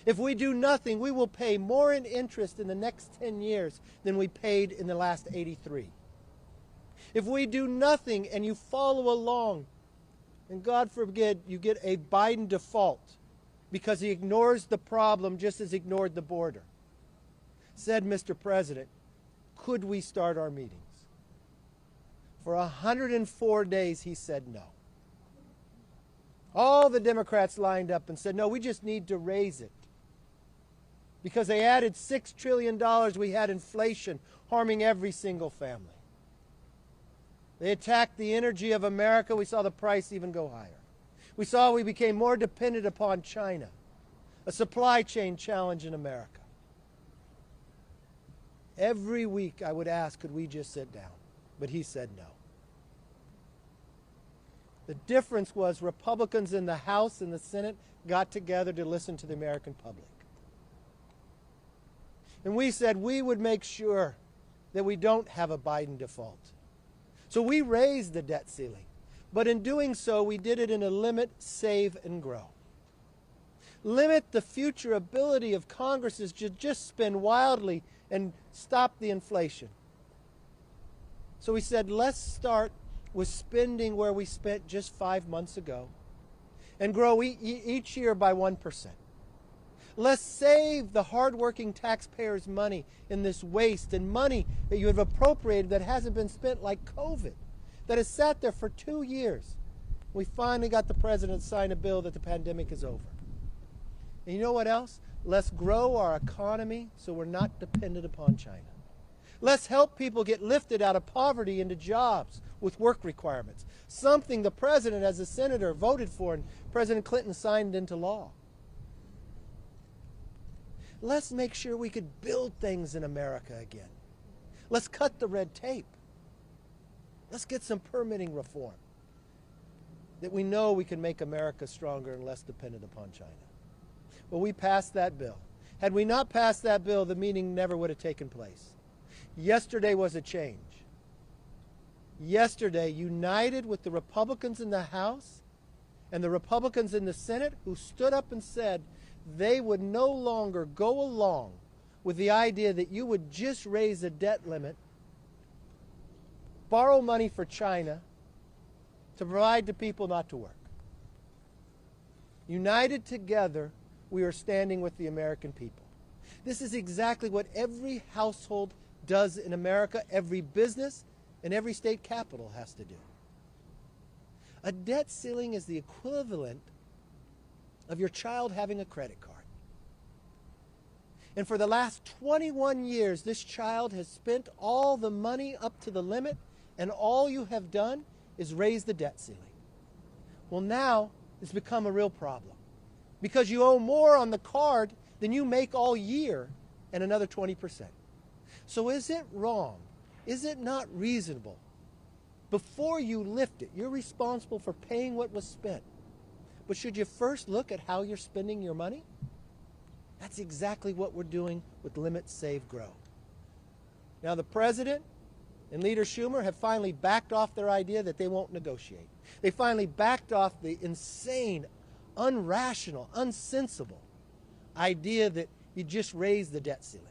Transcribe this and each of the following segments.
If we do nothing, we will pay more in interest in the next 10 years than we paid in the last 83. If we do nothing and you follow along, and God forbid you get a Biden default because he ignores the problem just as he ignored the border, said Mr. President, could we start our meetings? For 104 days he said no. All the Democrats lined up and said, no, we just need to raise it. Because they added $6 trillion, we had inflation harming every single family. They attacked the energy of America. We saw the price even go higher. We saw we became more dependent upon China, a supply chain challenge in America. Every week I would ask, could we just sit down? But he said no. The difference was Republicans in the House and the Senate got together to listen to the American public. And we said we would make sure that we don't have a Biden default. So we raised the debt ceiling. But in doing so, we did it in a limit, save, and grow. Limit the future ability of Congress to just spend wildly and stop the inflation. So we said, let's start with spending where we spent just 5 months ago and grow each year by 1%. Let's save the hardworking taxpayers' money in this waste and money that you have appropriated that hasn't been spent, like COVID, that has sat there for 2 years. We finally got the president to sign a bill that the pandemic is over. And you know what else? Let's grow our economy so we're not dependent upon China. Let's help people get lifted out of poverty into jobs with work requirements, something the president as a senator voted for and President Clinton signed into law. Let's make sure we could build things in America again. Let's cut the red tape. Let's get some permitting reform that we know we can make America stronger and less dependent upon China. Well, we passed that bill. Had we not passed that bill, the meeting never would have taken place. Yesterday was a change. Yesterday, united with the Republicans in the House and the Republicans in the Senate who stood up and said they would no longer go along with the idea that you would just raise a debt limit, borrow money for China to provide to people not to work. United together, we are standing with the American people. This is exactly what every household does in America, every business and every state capital has to do. A debt ceiling is the equivalent of your child having a credit card. And for the last 21 years, this child has spent all the money up to the limit, and all you have done is raise the debt ceiling. Well, now it's become a real problem because you owe more on the card than you make all year and another 20%. So is it wrong? Is it not reasonable? Before you lift it, you're responsible for paying what was spent. But should you first look at how you're spending your money? That's exactly what we're doing with Limit, Save, Grow. Now the President and Leader Schumer have finally backed off their idea that they won't negotiate. They finally backed off the insane, unrational, unsensible idea that you just raise the debt ceiling.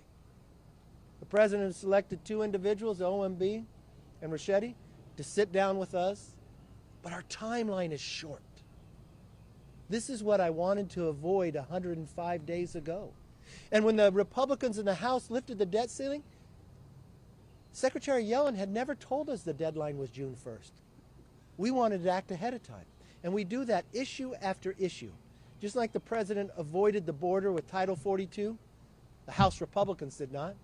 The President has selected two individuals, OMB and Ricchetti, to sit down with us, but our timeline is short. This is what I wanted to avoid 105 days ago. And when the Republicans in the House lifted the debt ceiling, Secretary Yellen had never told us the deadline was June 1st. We wanted to act ahead of time. And we do that issue after issue. Just like the President avoided the border with Title 42, the House Republicans did not.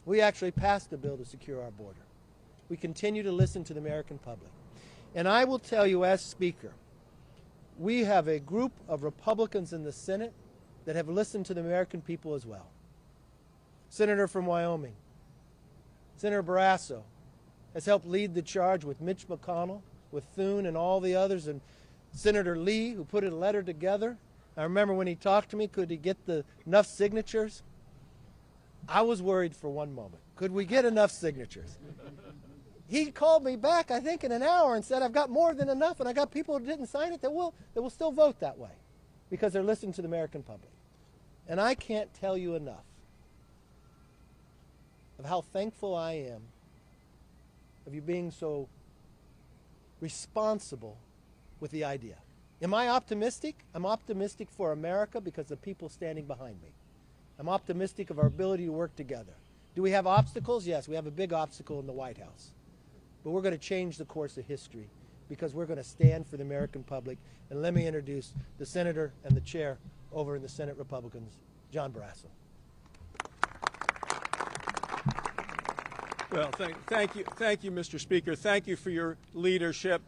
We actually passed a bill to secure our border. We continue to listen to the American public. And I will tell you as Speaker, we have a group of Republicans in the Senate that have listened to the American people as well. Senator from Wyoming, Senator Barrasso, has helped lead the charge with Mitch McConnell, with Thune and all the others, and Senator Lee, who put a letter together. I remember when he talked to me, could he get enough signatures? I was worried for one moment. Could we get enough signatures? He called me back, I think, in an hour and said, I've got more than enough, and I got people who didn't sign it that will still vote that way. because they're listening to the American public. And I can't tell you enough of how thankful I am of you being so responsible with the idea. Am I optimistic? I'm optimistic for America because of the people standing behind me. I'm optimistic of our ability to work together. Do we have obstacles? Yes, we have a big obstacle in the White House. But we're going to change the course of history because we're going to stand for the American public. And let me introduce the senator and the chair over in the Senate Republicans, John Barrasso. Well, thank you, Mr. Speaker. Thank you for your leadership.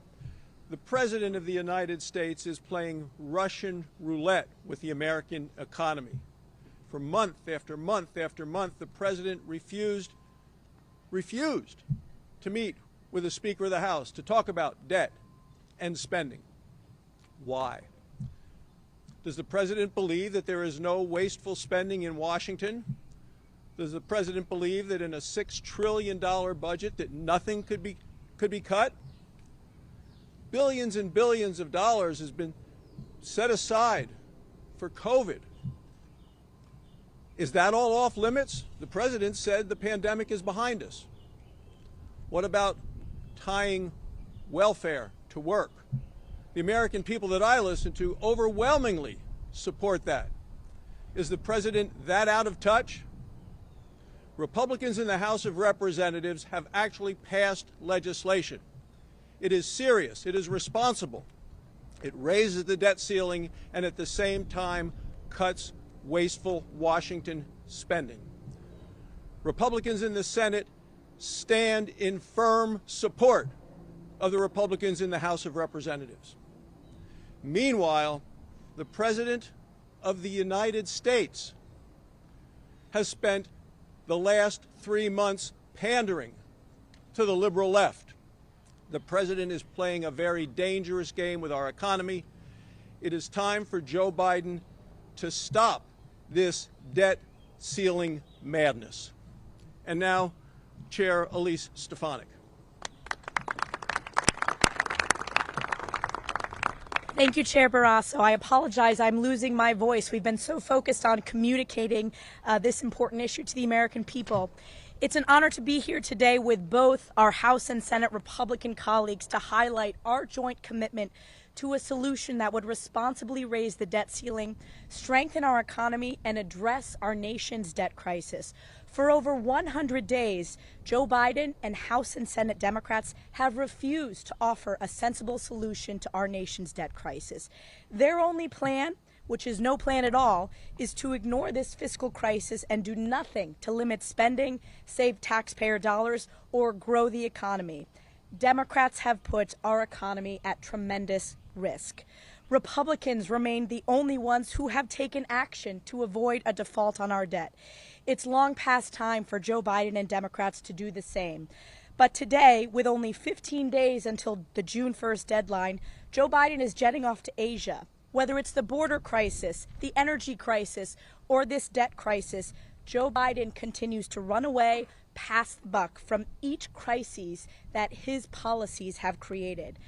The President of the United States is playing Russian roulette with the American economy. For month after month after month, the President refused to meet with the Speaker of the House to talk about debt and spending. Why? Does the President believe that there is no wasteful spending in Washington? Does the President believe that in a $6 trillion budget that nothing could be cut? Billions and billions of dollars has been set aside for COVID. Is that all off limits? The President said the pandemic is behind us. What about tying welfare to work? The American people that I listen to overwhelmingly support that. Is the President that out of touch? Republicans in the House of Representatives have actually passed legislation. It is serious. It is responsible. It raises the debt ceiling and at the same time cuts wasteful Washington spending. Republicans in the Senate stand in firm support of the Republicans in the House of Representatives. Meanwhile, the President of the United States has spent the last 3 months pandering to the liberal left. The President is playing a very dangerous game with our economy. It is time for Joe Biden to stop this debt ceiling madness. And now, Chair Elise Stefanik. Thank you, Chair Barrasso. I apologize. I'm losing my voice. We've been so focused on communicating this important issue to the American people. It's an honor to be here today with both our House and Senate Republican colleagues to highlight our joint commitment to a solution that would responsibly raise the debt ceiling, strengthen our economy, and address our nation's debt crisis. For over 100 days, Joe Biden and House and Senate Democrats have refused to offer a sensible solution to our nation's debt crisis. Their only plan, which is no plan at all, is to ignore this fiscal crisis and do nothing to limit spending, save taxpayer dollars, or grow the economy. Democrats have put our economy at tremendous risk. Republicans remain the only ones who have taken action to avoid a default on our debt. It's long past time for Joe Biden and Democrats to do the same. But today, with only 15 days until the June 1st deadline, Joe Biden is jetting off to Asia. Whether it's the border crisis, the energy crisis, or this debt crisis, Joe Biden continues to run away, pass the buck from each crisis that his policies have created.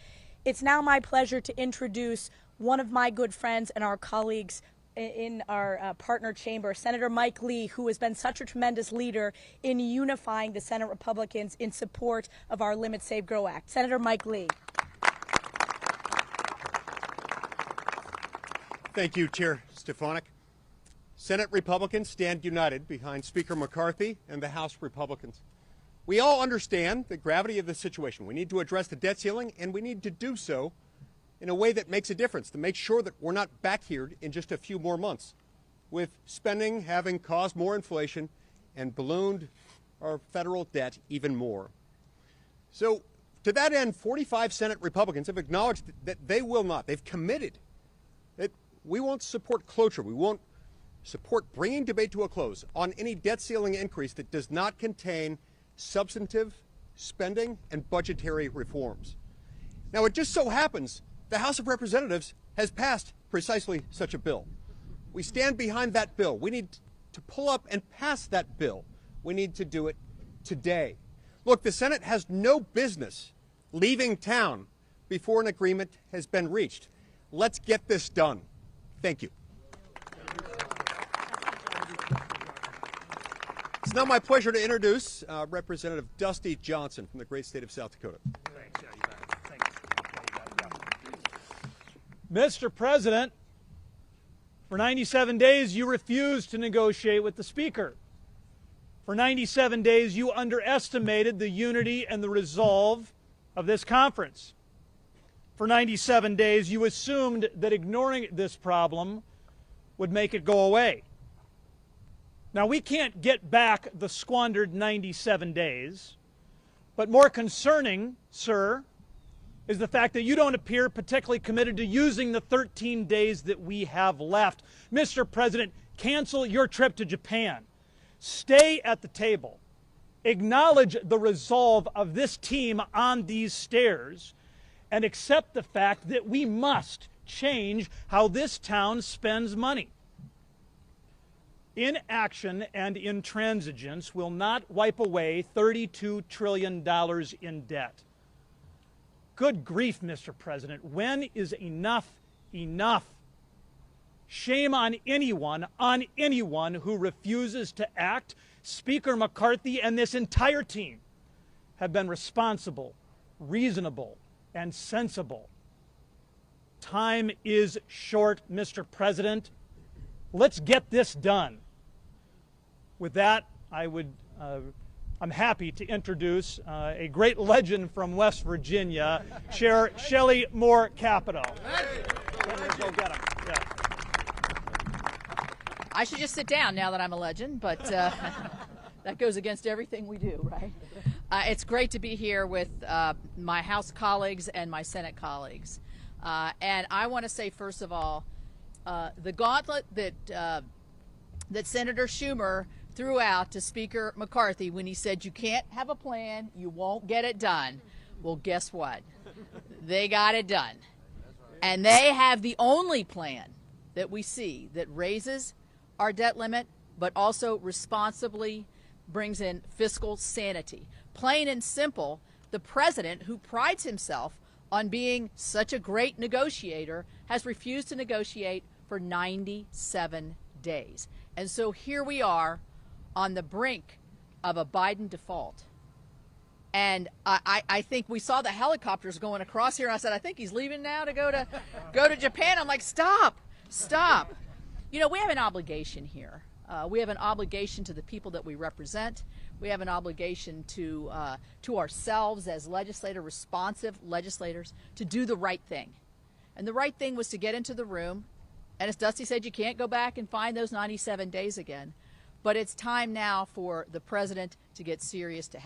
It's now my pleasure to introduce one of my good friends and our colleagues in our partner chamber, Senator Mike Lee, who has been such a tremendous leader in unifying the Senate Republicans in support of our Limit, Save, Grow Act. Senator Mike Lee. Thank you, Chair Stefanik. Senate Republicans stand united behind Speaker McCarthy and the House Republicans. We all understand the gravity of the situation. We need to address the debt ceiling, and we need to do so in a way that makes a difference, to make sure that we're not back here in just a few more months, with spending having caused more inflation and ballooned our federal debt even more. So, to that end, 45 Senate Republicans have acknowledged that they will not, they've committed that we won't support cloture, we won't support bringing debate to a close on any debt ceiling increase that does not contain substantive spending and budgetary reforms. Now, it just so happens the House of Representatives has passed precisely such a bill. We stand behind that bill. We need to pull up and pass that bill. We need to do it today. Look, the Senate has no business leaving town before an agreement has been reached. Let's get this done. Thank you. It's now my pleasure to introduce Representative Dusty Johnson from the great state of South Dakota. Mr. President, for 97 days you refused to negotiate with the Speaker. For 97 days you underestimated the unity and the resolve of this conference. For 97 days you assumed that ignoring this problem would make it go away. Now, we can't get back the squandered 97 days, but more concerning, sir, is the fact that you don't appear particularly committed to using the 13 days that we have left. Mr. President, cancel your trip to Japan. Stay at the table. Acknowledge the resolve of this team on these stairs and accept the fact that we must change how this town spends money. Inaction and intransigence will not wipe away $32 trillion in debt. Good grief, Mr. President. When is enough enough? Shame on anyone who refuses to act. Speaker McCarthy and this entire team have been responsible, reasonable, and sensible. Time is short, Mr. President. Let's get this done. With that, I'm happy to introduce a great legend from West Virginia, Chair Shelley Moore Capito. Go get him. Yeah. I should just sit down now that I'm a legend, but that goes against everything we do, right? It's great to be here with my House colleagues and my Senate colleagues. And I want to say, first of all, the gauntlet that Senator Schumer threw out to Speaker McCarthy when he said, you can't have a plan, you won't get it done. Well, guess what? They got it done. And they have the only plan that we see that raises our debt limit, but also responsibly brings in fiscal sanity. Plain and simple, the president, who prides himself on being such a great negotiator, has refused to negotiate for 97 days. And so here we are on the brink of a Biden default. And I think we saw the helicopters going across here. And I said, I think he's leaving now to go to Japan. I'm like, stop. You know, we have an obligation here. We have an obligation to the people that we represent. We have an obligation to ourselves as responsive legislators, to do the right thing. And the right thing was to get into the room. And as Dusty said, you can't go back and find those 97 days again. But it's time now for the president to get serious, to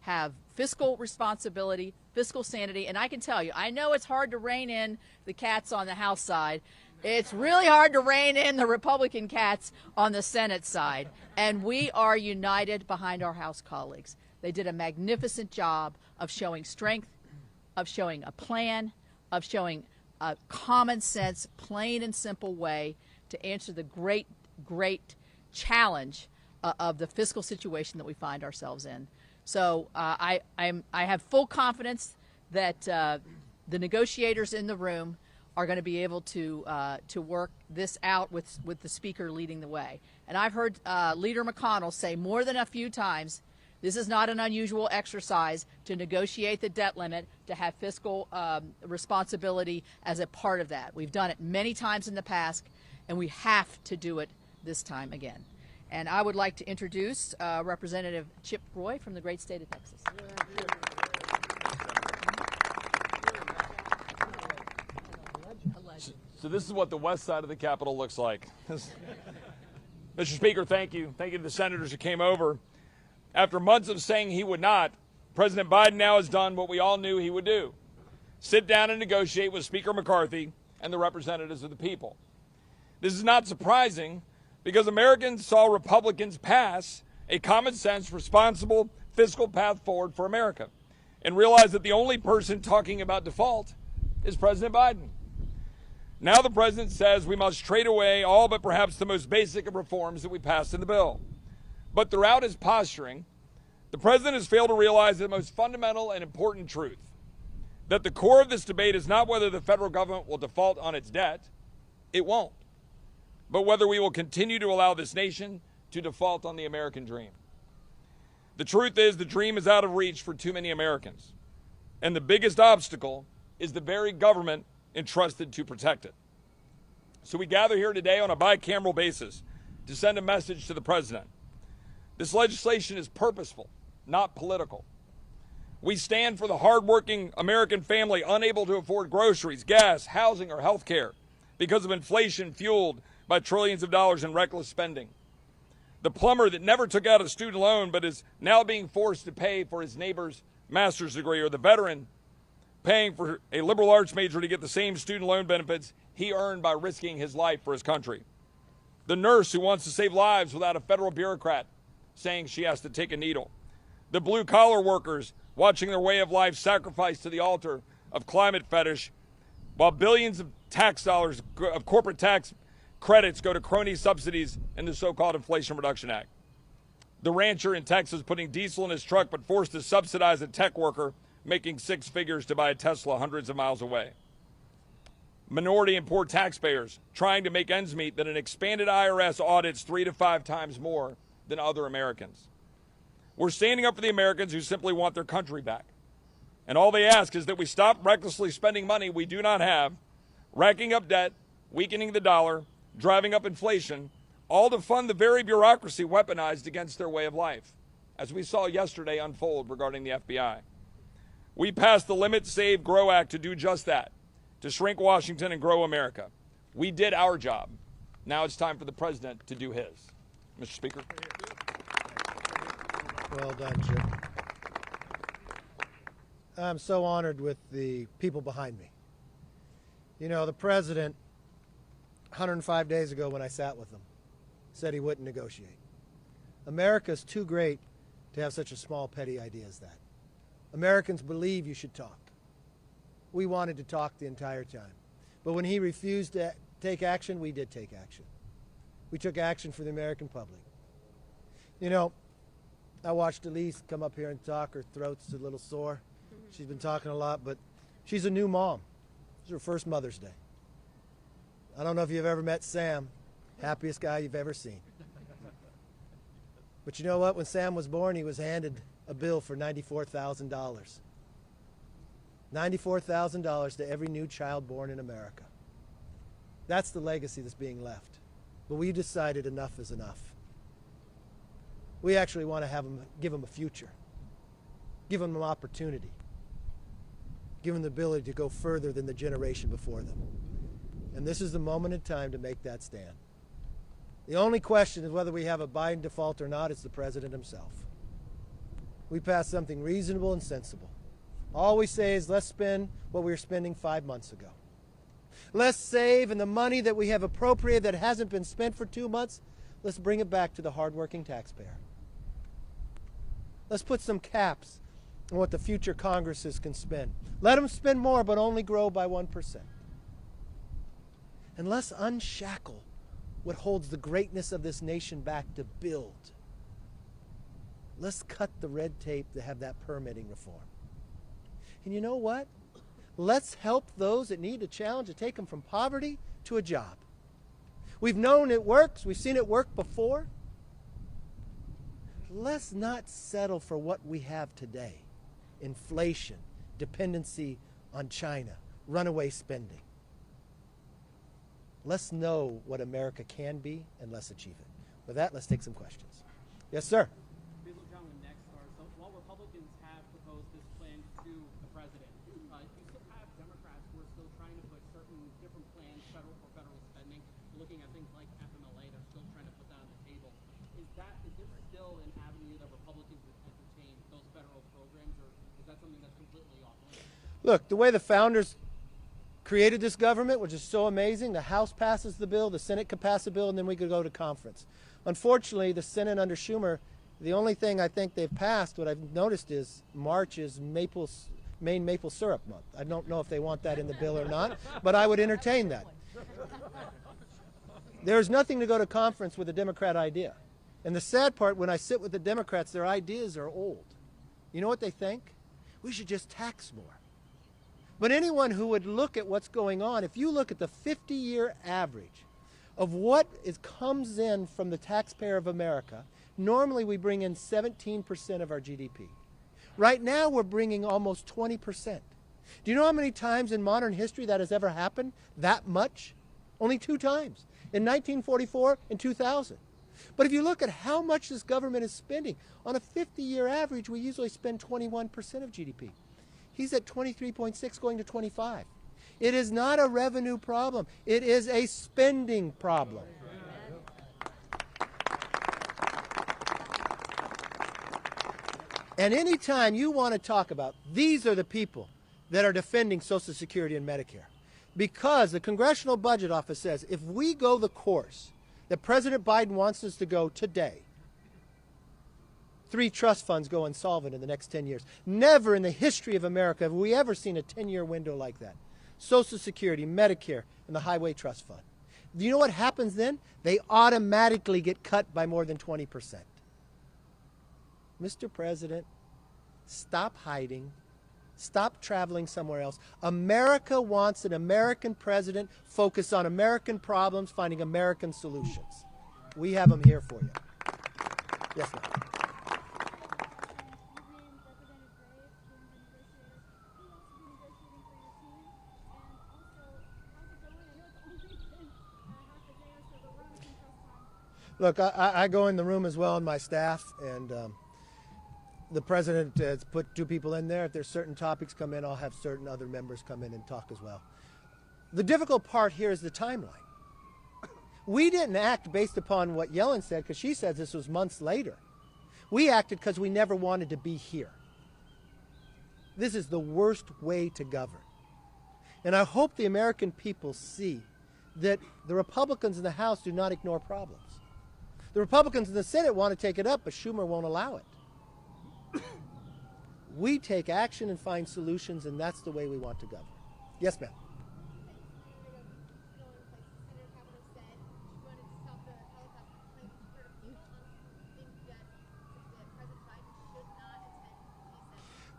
have fiscal responsibility, fiscal sanity. And I can tell you, I know it's hard to rein in the cats on the House side. It's really hard to rein in the Republican cats on the Senate side. And we are united behind our House colleagues. They did a magnificent job of showing strength, of showing a plan, of showing a common sense, plain and simple way to answer the great challenge of the fiscal situation that we find ourselves in. So I have full confidence that the negotiators in the room are going to be able to work this out with the Speaker leading the way. And I've heard Leader McConnell say more than a few times, this is not an unusual exercise to negotiate the debt limit, to have fiscal responsibility as a part of that. We've done it many times in the past, and we have to do it this time again. And I would like to introduce Representative Chip Roy from the great state of Texas. So this is what the west side of the Capitol looks like. Mr. Speaker, thank you. Thank you to the senators who came over. After months of saying he would not, President Biden now has done what we all knew he would do: sit down and negotiate with Speaker McCarthy and the representatives of the people. This is not surprising, because Americans saw Republicans pass a common sense, responsible fiscal path forward for America and realized that the only person talking about default is President Biden. Now the president says we must trade away all but perhaps the most basic of reforms that we passed in the bill. But throughout his posturing, the president has failed to realize the most fundamental and important truth: that the core of this debate is not whether the federal government will default on its debt. It won't. but whether we will continue to allow this nation to default on the American dream. The truth is, the dream is out of reach for too many Americans, and the biggest obstacle is the very government entrusted to protect it. So we gather here today on a bicameral basis to send a message to the president. This legislation is purposeful, not political. We stand for the hardworking American family unable to afford groceries, gas, housing, or health care because of inflation fueled by trillions of dollars in reckless spending. The plumber that never took out a student loan but is now being forced to pay for his neighbor's master's degree, or the veteran paying for a liberal arts major to get the same student loan benefits he earned by risking his life for his country. The nurse who wants to save lives without a federal bureaucrat saying she has to take a needle. The blue-collar workers watching their way of life sacrificed to the altar of climate fetish, while billions of tax dollars of corporate tax credits go to crony subsidies in the so-called Inflation Reduction Act. The rancher in Texas putting diesel in his truck but forced to subsidize a tech worker making six figures to buy a Tesla hundreds of miles away. Minority and poor taxpayers trying to make ends meet that an expanded IRS audits 3 to 5 times more than other Americans. We're standing up for the Americans who simply want their country back. And all they ask is that we stop recklessly spending money we do not have, racking up debt, weakening the dollar, driving up inflation, all to fund the very bureaucracy weaponized against their way of life, as we saw yesterday unfold regarding the FBI. We passed the Limit, Save, Grow Act to do just that, to shrink Washington and grow America. We did our job. Now it's time for the president to do his. Mr. Speaker. Well done, Jim. I'm so honored with the people behind me. You know, the president, 105 days ago when I sat with him, said he wouldn't negotiate. America's too great to have such a small, petty idea as that. Americans believe you should talk. We wanted to talk the entire time. But when he refused to take action, we did take action. We took action for the American public. You know, I watched Elise come up here and talk. Her throat's a little sore. She's been talking a lot, but she's a new mom. It's her first Mother's Day. I don't know if you've ever met Sam, happiest guy you've ever seen. But you know what? When Sam was born, he was handed a bill for $94,000. $94,000 to every new child born in America. That's the legacy that's being left. But we decided enough is enough. We actually want to give them a future, give them an opportunity, give them the ability to go further than the generation before them. And this is the moment in time to make that stand. The only question is whether we have a Biden default or not. It's the president himself. We passed something reasonable and sensible. All we say is let's spend what we were spending 5 months ago. Let's save, and the money that we have appropriated that hasn't been spent for 2 months, let's bring it back to the hardworking taxpayer. Let's put some caps on what the future Congresses can spend. Let them spend more, but only grow by 1%. And let's unshackle what holds the greatness of this nation back to build. Let's cut the red tape to have that permitting reform. And you know what? Let's help those that need a challenge to take them from poverty to a job. We've known it works. We've seen it work before. Let's not settle for what we have today. Inflation, dependency on China, runaway spending. Let's know what America can be, and let's achieve it. With that, let's take some questions. Yes, sir. So while Republicans have proposed this plan to the president, you still have Democrats who are still trying to put certain different plans federal spending. Looking at things like FMLA, they're still trying to put that on the table. Is this still an avenue that Republicans would entertain, those federal programs, or is that something that's completely off limits? Look, the way the founders created this government, which is so amazing, the House passes the bill, the Senate could pass a bill, and then we could go to conference. Unfortunately, the Senate under Schumer, the only thing I think they've passed, what I've noticed is March is Maine maple syrup month. I don't know if they want that in the bill or not, but I would entertain that. There's nothing to go to conference with a Democrat idea. And the sad part, when I sit with the Democrats, their ideas are old. You know what they think? We should just tax more. But anyone who would look at what's going on, if you look at the 50-year average of what comes in from the taxpayer of America, normally we bring in 17% of our GDP. Right now we're bringing almost 20%. Do you know how many times in modern history that has ever happened? That much? Only 2 times, in 1944 and 2000. But if you look at how much this government is spending, on a 50-year average, we usually spend 21% of GDP. He's at 23.6 going to 25. It is not a revenue problem. It is a spending problem. And anytime you want to talk about, these are the people that are defending Social Security and Medicare. Because the Congressional Budget Office says if we go the course that President Biden wants us to go today, 3 trust funds go insolvent in the next 10 years. Never in the history of America have we ever seen a 10-year window like that. Social Security, Medicare, and the Highway Trust Fund. Do you know what happens then? They automatically get cut by more than 20%. Mr. President, stop hiding. Stop traveling somewhere else. America wants an American president focused on American problems, finding American solutions. We have them here for you. Yes, ma'am. Look, I go in the room as well on my staff, and the president has put 2 people in there. If there's certain topics come in, I'll have certain other members come in and talk as well. The difficult part here is the timeline. We didn't act based upon what Yellen said, because she said this was months later. We acted because we never wanted to be here. This is the worst way to govern. And I hope the American people see that the Republicans in the House do not ignore problems. The Republicans in the Senate want to take it up, but Schumer won't allow it. We take action and find solutions, and that's the way we want to govern. Yes, ma'am.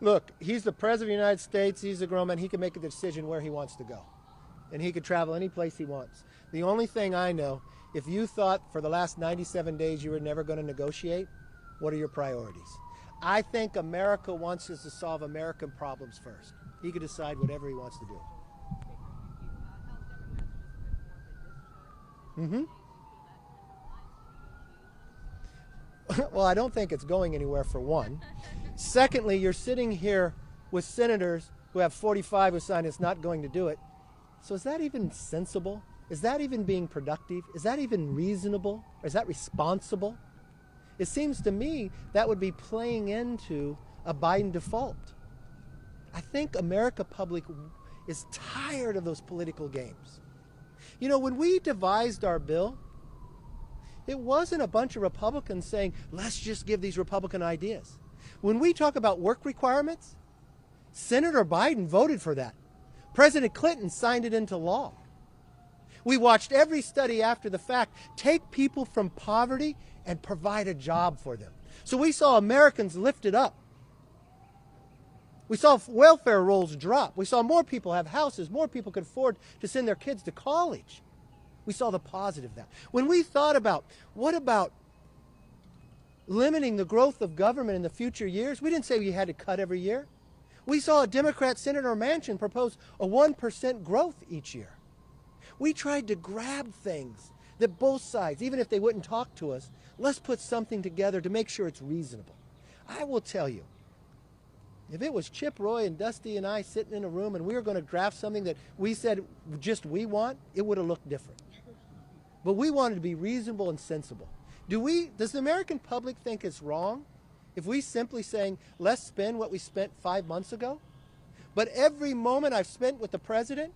Look, he's the President of the United States. He's a grown man. He can make a decision where he wants to go. And he could travel any place he wants. The only thing I know, if you thought for the last 97 days you were never going to negotiate, what are your priorities? I think America wants us to solve American problems first. He can decide whatever he wants to do. Well, I don't think it's going anywhere, for one. Secondly, you're sitting here with senators who have 45 who signed it's not going to do it. So is that even sensible? Is that even being productive? Is that even reasonable? Or is that responsible? It seems to me that would be playing into a Biden default. I think America public is tired of those political games. You know, when we devised our bill, it wasn't a bunch of Republicans saying, let's just give these Republican ideas. When we talk about work requirements, Senator Biden voted for that. President Clinton signed it into law. We watched every study after the fact take people from poverty and provide a job for them. So we saw Americans lifted up. We saw welfare rolls drop. We saw more people have houses. More people could afford to send their kids to college. We saw the positive of that. When we thought about, what about limiting the growth of government in the future years, we didn't say we had to cut every year. We saw a Democrat Senator Manchin propose a 1% growth each year. We tried to grab things that both sides, even if they wouldn't talk to us, let's put something together to make sure it's reasonable. I will tell you, if it was Chip Roy and Dusty and I sitting in a room and we were going to draft something that we said just we want, it would have looked different. But we wanted to be reasonable and sensible. Does the American public think it's wrong if we simply saying, let's spend what we spent 5 months ago? But every moment I've spent with the president,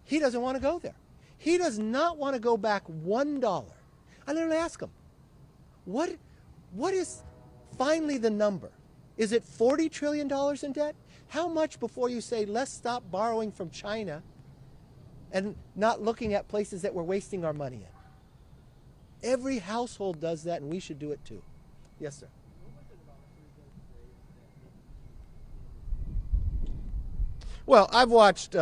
he doesn't want to go there. He does not want to go back $1. I didn't ask him, what is finally the number? Is it $40 trillion in debt? How much before you say, let's stop borrowing from China and not looking at places that we're wasting our money in? Every household does that, and we should do it too. Yes, sir. Well, I've watched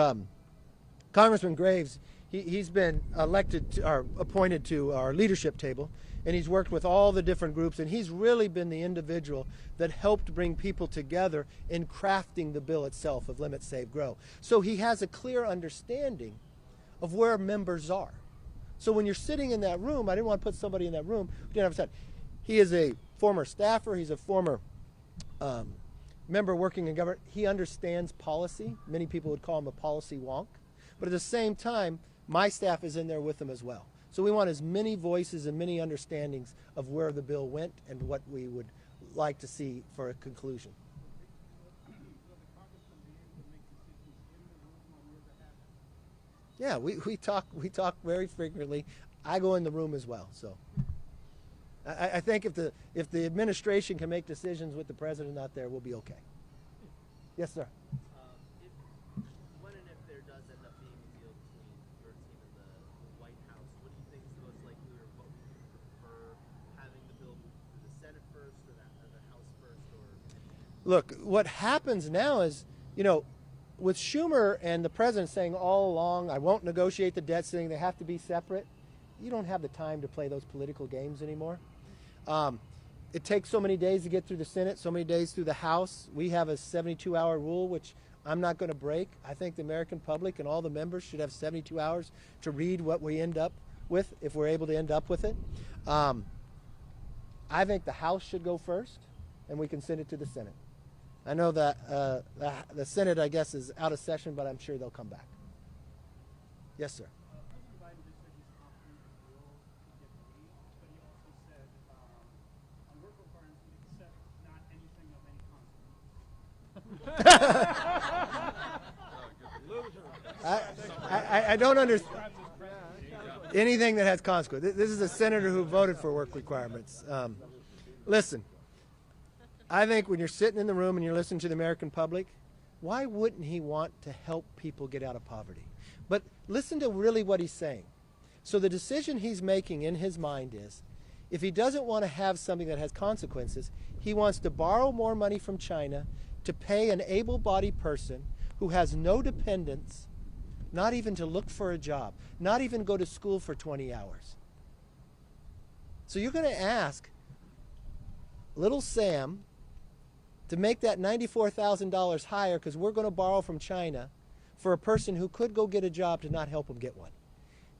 Congressman Graves. he's been or appointed to our leadership table, and he's worked with all the different groups, and he's really been the individual that helped bring people together in crafting the bill itself of Limit, Save, Grow. So he has a clear understanding of where members are. So when you're sitting in that room, I didn't want to put somebody in that room who didn't have a sense. He is a former staffer. He's a former member working in government. He understands policy. Many people would call him a policy wonk. But at the same time, my staff is in there with him as well. So we want as many voices and many understandings of where the bill went and what we would like to see for a conclusion. Yeah, we talk very frequently. I go in the room as well. So I think if the administration can make decisions with the president out there, we'll be okay. Yes, sir. When and if there does end up being a deal between your team and the White House, what do you think is the most likely, or what would you prefer, having the bill move through the Senate first or the House first? Or look, what happens now is, with Schumer and the president saying all along, I won't negotiate the debt ceiling, they have to be separate, you don't have the time to play those political games anymore. It takes so many days to get through the Senate, so many days through the House. We have a 72-hour rule, which I'm not going to break. I think the American public and all the members should have 72 hours to read what we end up with, if we're able to end up with it. I think the House should go first, and we can send it to the Senate. I know that the Senate, I guess, is out of session, but I'm sure they'll come back. Yes, sir. President Biden just said he's confident the bill will get paid, but he also said on work requirements we accept not anything of any consequence. I don't understand anything that has consequence. This is a senator who voted for work requirements. Listen, I think when you're sitting in the room and you're listening to the American public, why wouldn't he want to help people get out of poverty? But listen to really what he's saying. So the decision he's making in his mind is, if he doesn't want to have something that has consequences, he wants to borrow more money from China to pay an able-bodied person who has no dependents, not even to look for a job, not even go to school for 20 hours. So you're going to ask little Sam to make that $94,000 higher because we're going to borrow from China for a person who could go get a job to not help him get one.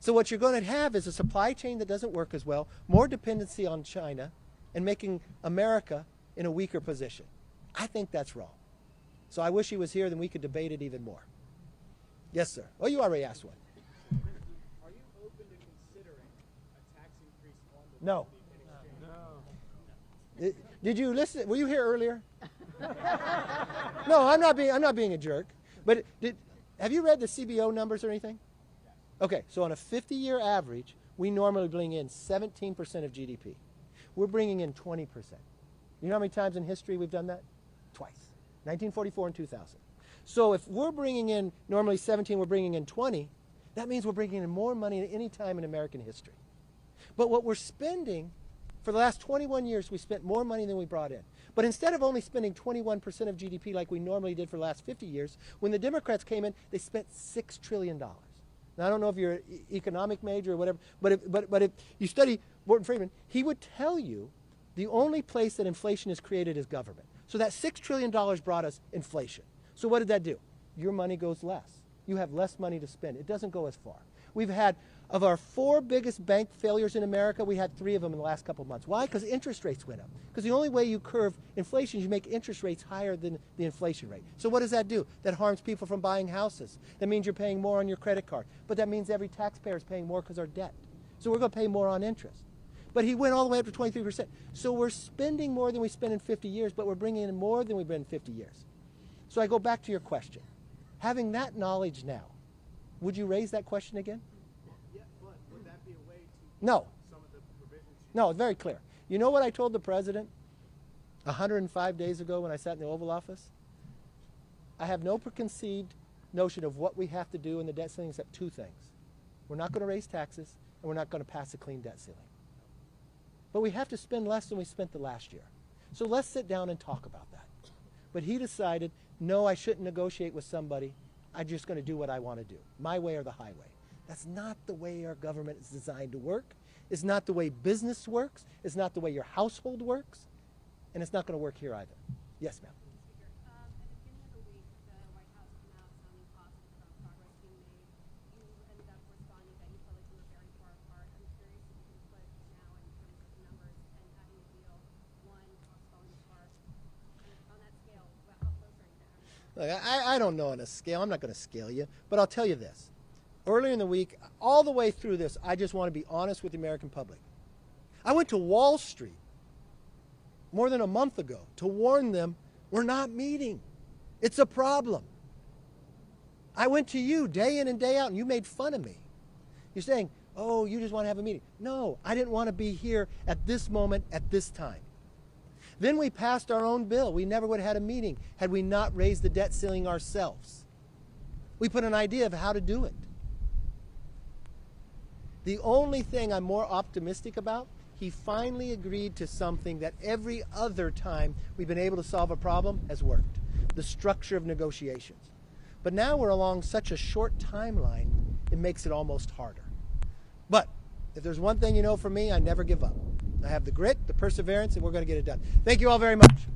So what you're going to have is a supply chain that doesn't work as well, more dependency on China, and making America in a weaker position. I think that's wrong. So I wish he was here, then we could debate it even more. Yes, sir. Oh, you already asked one. are you open to considering a tax increase on the No. No. Did you listen? Were you here earlier? No, I'm not being a jerk. But have you read the CBO numbers or anything? Okay, so on a 50-year average, we normally bring in 17% of GDP. We're bringing in 20%. You know how many times in history we've done that? Twice. 1944 and 2000. So if we're bringing in normally 17, we're bringing in 20, that means we're bringing in more money than any time in American history. But what we're spending, for the last 21 years, we spent more money than we brought in. But instead of only spending 21% of GDP like we normally did for the last 50 years, when the Democrats came in, they spent $6 trillion. Now, I don't know if you're an economic major or whatever, but if you study Morton Friedman, he would tell you the only place that inflation is created is government. So that $6 trillion brought us inflation. So what did that do? Your money goes less. You have less money to spend. It doesn't go as far. We've had, of our 4 biggest bank failures in America, we had 3 of them in the last couple of months. Why? Because interest rates went up. Because the only way you curve inflation is you make interest rates higher than the inflation rate. So what does that do? That harms people from buying houses. That means you're paying more on your credit card. But that means every taxpayer is paying more because our debt. So we're going to pay more on interest. But he went all the way up to 23%. So we're spending more than we spent in 50 years, but we're bringing in more than we've been in 50 years. So I go back to your question. Having that knowledge now, would you raise that question again? Yeah, but would that be a way to No. some of the provisions? No, it's very clear. You know what I told the president 105 days ago when I sat in the Oval Office? I have no preconceived notion of what we have to do in the debt ceiling except 2 things. We're not going to raise taxes, and we're not going to pass a clean debt ceiling. But we have to spend less than we spent the last year. So let's sit down and talk about that. But he decided, no, I shouldn't negotiate with somebody. I'm just going to do what I want to do, my way or the highway. That's not the way our government is designed to work. It's not the way business works. It's not the way your household works. And it's not going to work here either. Yes, ma'am. At the beginning of the week, the White House came out sounding positive about progress being made. You ended up responding that you felt like you were very far apart. I'm curious if you can put now in terms of numbers and having a deal, one, talks falling apart. And on that scale, how close are you to having a deal? Look, I don't know on a scale. I'm not going to scale you. But I'll tell you this. Earlier in the week, all the way through this, I just want to be honest with the American public. I went to Wall Street more than a month ago to warn them we're not meeting. It's a problem. I went to you day in and day out, and you made fun of me. You're saying, oh, you just want to have a meeting. No, I didn't want to be here at this moment, at this time. Then we passed our own bill. We never would have had a meeting had we not raised the debt ceiling ourselves. We put an idea of how to do it. The only thing I'm more optimistic about, he finally agreed to something that every other time we've been able to solve a problem has worked, the structure of negotiations. But now we're along such a short timeline, it makes it almost harder. But if there's one thing you know from me, I never give up. I have the grit, the perseverance, and we're going to get it done. Thank you all very much.